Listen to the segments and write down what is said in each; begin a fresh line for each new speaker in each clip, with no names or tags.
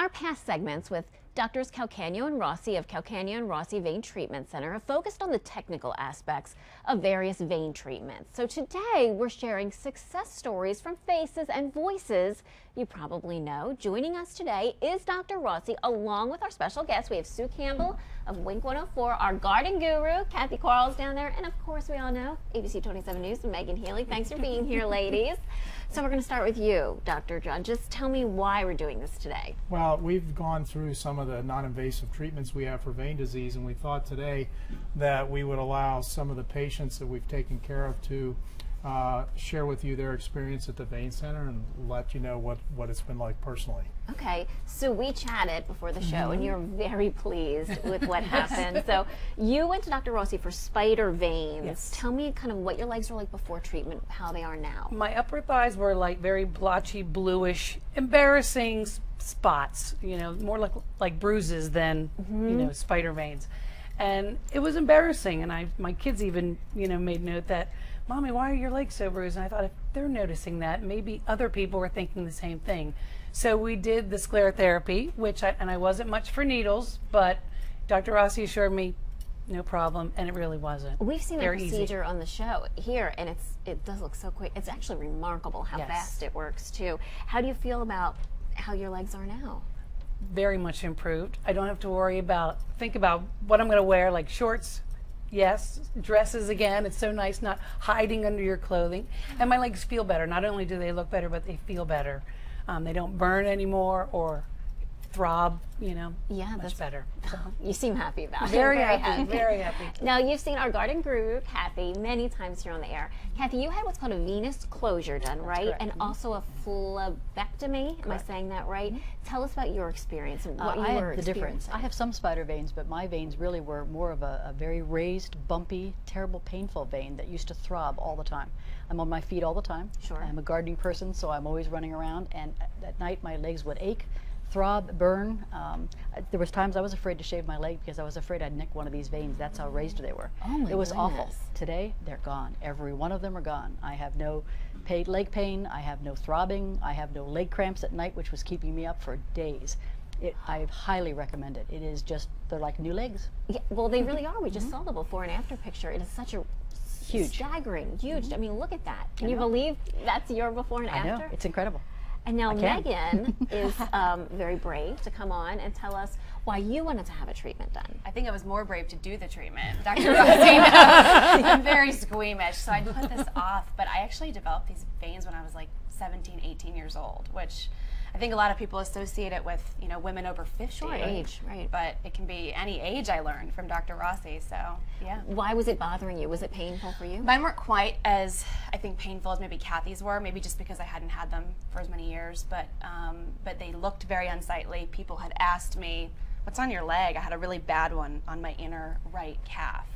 Our past segments with Doctors Calcagno and Rossi of Calcagno and Rossi Vein Treatment Center have focused on the technical aspects of various vein treatments. So today we're sharing success stories from faces and voices you probably know. Joining us today is Dr. Rossi along with our special guest. We have Sue Campbell of Wink 104, our garden guru, Kathy Quarles down there, and of course we all know ABC 27 News and Megan Healy. Thanks for being here, ladies. So we're going to start with you, Dr. John. Just tell me why we're doing this today.
Well, we've gone through some of the non-invasive treatments we have for vein disease, and we thought today that we would allow some of the patients that we've taken care of to share with you their experience at the Vein Center and let you know what it's been like personally.
Okay, so we chatted before the show, and you're very pleased with what happened. So you went to Dr. Rossi for spider veins.
Yes.
Tell me kind of what your legs were like before treatment, how they are now.
My upper thighs were like very blotchy, bluish, embarrassing spots, you know, more like bruises than, you know, spider veins. And it was embarrassing, and my kids even, you know, made note that, Mommy, why are your legs so bruised? And I thought, if they're noticing that, maybe other people were thinking the same thing. So we did the sclerotherapy, and I wasn't much for needles, but Dr. Rossi assured me, no problem, and it really wasn't.
We've seen the
Very
procedure on the show here, and it does look so quick. It's actually remarkable how
Yes.
fast it works, too. How do you feel about how your legs are now?
Very much improved. I don't have to think about what I'm going to wear, like shorts. Yes, dresses again. It's so nice not hiding under your clothing. And my legs feel better. Not only do they look better, but they feel better. They don't burn anymore or throb, you know, much better. So.
You seem happy about it.
Very happy, very happy.
Now, you've seen our garden guru, Kathy, many times here on the air. Kathy, you had what's called a venous closure done, right?
correct.
And also a phlebectomy. Am I saying that right? Tell us about your experience and what you
I
were
had the difference.
experiencing.
I have some spider veins, but my veins really were more of a very raised, bumpy, terrible, painful vein that used to throb all the time. I'm on my feet all the time.
Sure.
I'm a gardening person, so I'm always running around, and at night my legs would ache, throb, burn. There was times I was afraid to shave my leg because I was afraid I'd nick one of these veins. That's how raised they were.
Oh my
It was awful.
goodness.
Today, they're gone. Every one of them are gone. I have no leg pain. I have no throbbing. I have no leg cramps at night, which was keeping me up for days. I highly recommend it. It is just, they're like new legs.
Yeah, well, they really are. We just saw the before and after picture. It is such a
Huge.
staggering, huge. I mean, look at that. Can you believe that's your before and
I
after?
know. It's incredible.
And now
can.
Megan is very brave to come on and tell us why you wanted to have a treatment done.
I think I was more brave to do the treatment. Dr. Rossi, I'm very squeamish, so I put this off. But I actually developed these veins when I was like 17, 18 years old, which I think a lot of people associate it with, you know, women over 50.
Sure, age, right.
But it can be any age, I learned from Dr. Rossi, so yeah.
Why was it bothering you? Was it painful for you?
Mine weren't quite as, I think, painful as maybe Kathy's were, maybe just because I hadn't had them for as many years, but they looked very unsightly. People had asked me, what's on your leg? I had a really bad one on my inner right calf.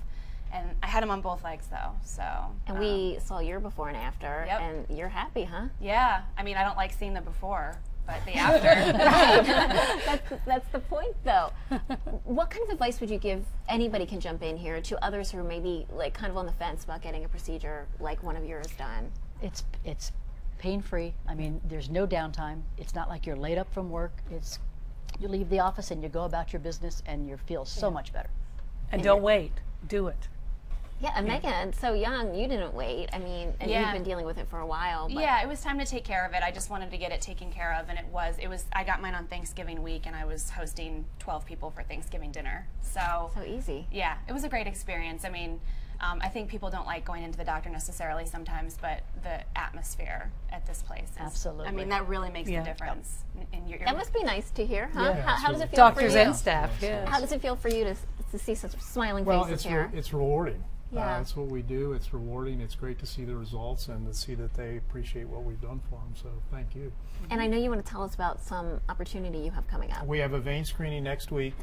And I had them on both legs though, so.
And we saw your before and after,
Yep.
and you're happy, huh?
Yeah, I mean, I don't like seeing the before, but the after.
That's the point, though. What kind of advice would you give, anybody can jump in here, to others who are maybe like kind of on the fence about getting a procedure like one of yours done?
It's pain-free. I mean, there's no downtime. It's not like you're laid up from work. You leave the office and you go about your business and you feel so much better.
And don't wait. Do it.
Yeah, and Megan, so young, you didn't wait. I mean, and
Yeah.
you've been dealing with it for a while. But
Yeah, it was time to take care of it. I just wanted to get it taken care of, and it was. I got mine on Thanksgiving week, and I was hosting 12 people for Thanksgiving dinner. So
easy.
yeah, it was a great experience. I mean, I think people don't like going into the doctor necessarily sometimes, but the atmosphere at this place is,
Absolutely.
I mean, that really makes
Yeah.
the difference in your.
That must be nice to hear, huh?
Yeah,
how does it feel
Doctors
for you?
and staff, yes.
How does it feel for you to see such smiling
Well,
faces here?
it's rewarding.
Yeah.
It's what we do. It's rewarding. It's great to see the results and to see that they appreciate what we've done for them. So thank you.
And I know you want to tell us about some opportunity you have coming up.
We have a vein screening next week,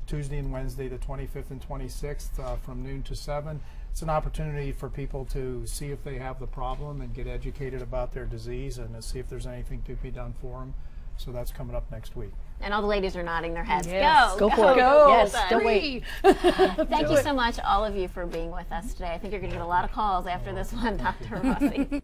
Tuesday and Wednesday, the 25th and 26th, from noon to 7. It's an opportunity for people to see if they have the problem and get educated about their disease and to see if there's anything to be done for them. So that's coming up next week.
And all the ladies are nodding their heads.
Yes.
Go for it.
Go.
Yes,
Done.
don't wait.
Thank you so much, all of you, for being with us today. I think you're going to get a lot of calls after this one, Dr. Rossi.